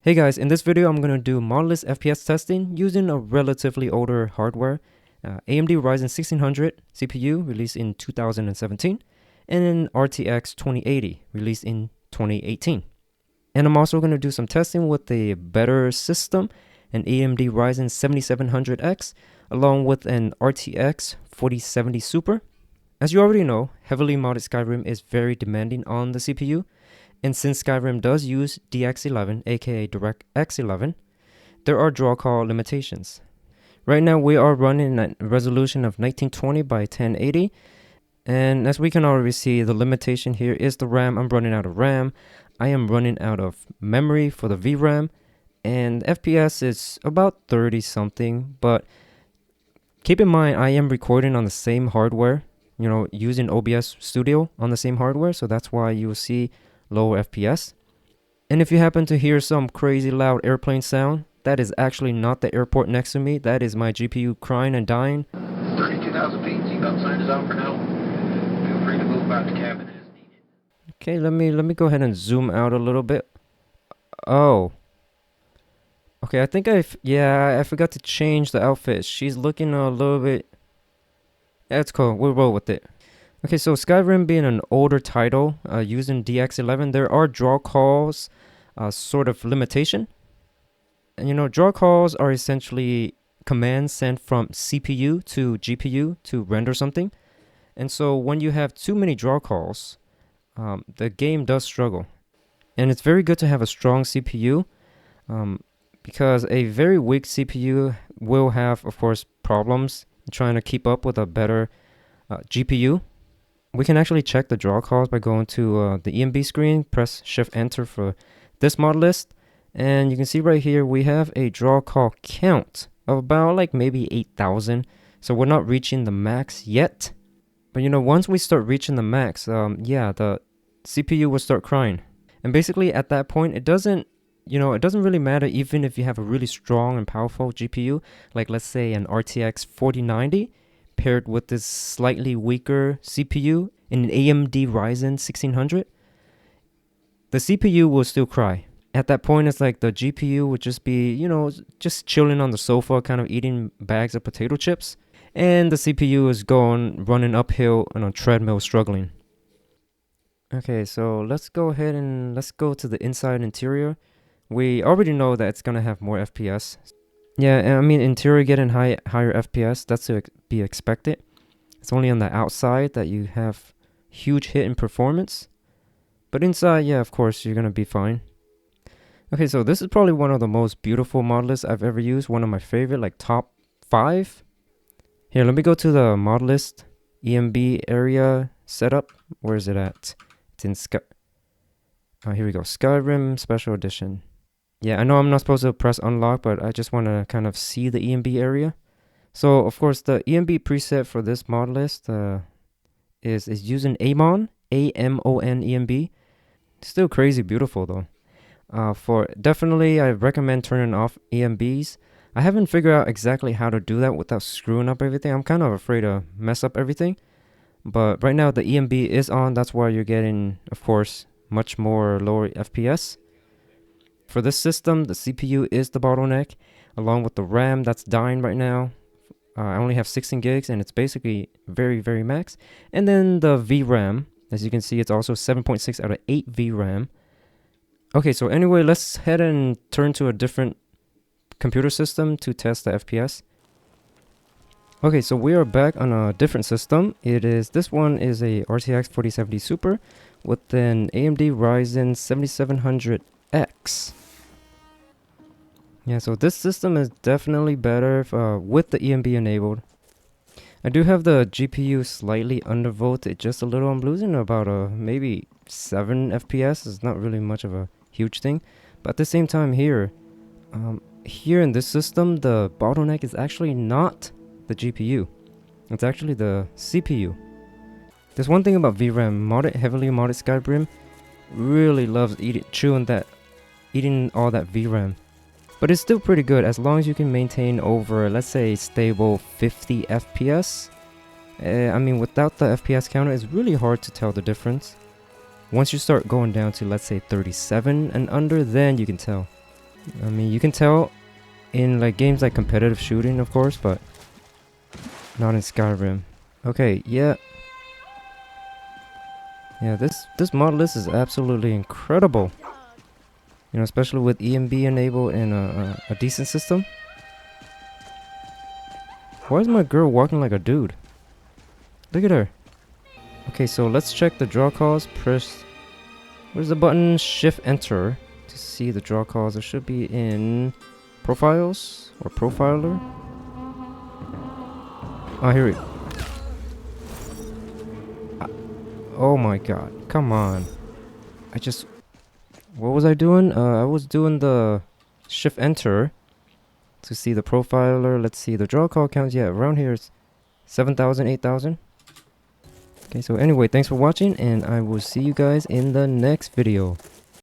Hey guys, in this video I'm going to do Modlist FPS testing using a relatively older hardware, AMD Ryzen 1600 CPU released in 2017 and an RTX 2080 released in 2018. And I'm also going to do some testing with a better system, an AMD Ryzen 7700X along with an RTX 4070 Super. As you already know, heavily modded Skyrim is very demanding on the CPU. And since Skyrim does use DX11, aka DirectX11, there are draw call limitations. Right now we are running at a resolution of 1920 by 1080, and as we can already see, the limitation here is the RAM. I'm running out of RAM, I am running out of memory for the VRAM, and FPS is about 30 something, but keep in mind I am recording on the same hardware, using OBS Studio on the same hardware, so that's why you'll see lower FPS. And if you happen to hear some crazy loud airplane sound, that is actually not the airport next to me. That is my GPU crying and dying. 32,000 feet, seatbelt sign is out for now. Feel free to move out to cabin as needed. Okay, let me go ahead and zoom out a little bit. Oh. Okay, I think I forgot to change the outfit. She's looking a little bit... That's cool, we'll roll with it. Okay, so Skyrim being an older title, using DX11, there are draw calls sort of limitation. And draw calls are essentially commands sent from CPU to GPU to render something. And so when you have too many draw calls, the game does struggle. And it's very good to have a strong CPU, because a very weak CPU will have, of course, problems trying to keep up with a better GPU. We can actually check the draw calls by going to the ENB screen, press Shift Enter for this mod list, and you can see right here we have a draw call count of about like maybe 8,000. So we're not reaching the max yet, but once we start reaching the max, the CPU will start crying. And basically at that point it doesn't really matter even if you have a really strong and powerful GPU, like let's say an RTX 4090 paired with this slightly weaker CPU in an AMD Ryzen 1600, the CPU will still cry. At that point, it's like the GPU would just be, just chilling on the sofa, kind of eating bags of potato chips, and the CPU is running uphill on a treadmill, struggling. Okay, so let's go ahead and let's go to the inside interior. We already know that it's gonna have more FPS. Yeah, I mean, interior getting higher FPS, that's to be expected. It's only on the outside that you have huge hit in performance. But inside, yeah, of course, you're going to be fine. Okay, so this is probably one of the most beautiful mod lists I've ever used. One of my favorite, like top 5. Here, let me go to the mod list ENB area setup. Where is it at? It's in here we go. Skyrim Special Edition. Yeah, I know I'm not supposed to press unlock, but I just want to kind of see the ENB area. So, of course, the ENB preset for this mod list is using AMON, A-M-O-N ENB. Still crazy beautiful, though. Definitely, I recommend turning off ENBs. I haven't figured out exactly how to do that without screwing up everything. I'm kind of afraid to mess up everything. But right now, the ENB is on. That's why you're getting, of course, much more lower FPS. For this system, the CPU is the bottleneck, along with the RAM that's dying right now. I only have 16 gigs, and it's basically very, very max. And then the VRAM, as you can see, it's also 7.6 out of 8 VRAM. Okay, so anyway, let's head and turn to a different computer system to test the FPS. Okay, so we are back on a different system. This one is a RTX 4070 Super with an AMD Ryzen 7700X. Yeah, so this system is definitely better with the ENB enabled. I do have the GPU slightly undervolted just a little. I'm losing about maybe 7 FPS. It's not really much of a huge thing. But at the same time here in this system, the bottleneck is actually not the GPU. It's actually the CPU. There's one thing about VRAM. Heavily modded Skyrim really loves eating all that VRAM. But it's still pretty good as long as you can maintain over, let's say, stable 50 FPS. I mean, without the FPS counter, it's really hard to tell the difference. Once you start going down to, let's say, 37 and under, then you can tell. I mean, you can tell in like games like competitive shooting, of course, but not in Skyrim. Okay, yeah. Yeah, this mod list is absolutely incredible. You know, especially with ENB enabled and a decent system. Why is my girl walking like a dude? Look at her. Okay, so let's check the draw calls. Press, where's the button? Shift Enter to see the draw calls. It should be in Profiles or Profiler. Oh, here we go. Oh my god, come on. What was I doing? I was doing the Shift Enter to see the Profiler. Let's see, the draw call counts. Yeah, around here it's 7,000, 8,000. Okay, so anyway, thanks for watching, and I will see you guys in the next video.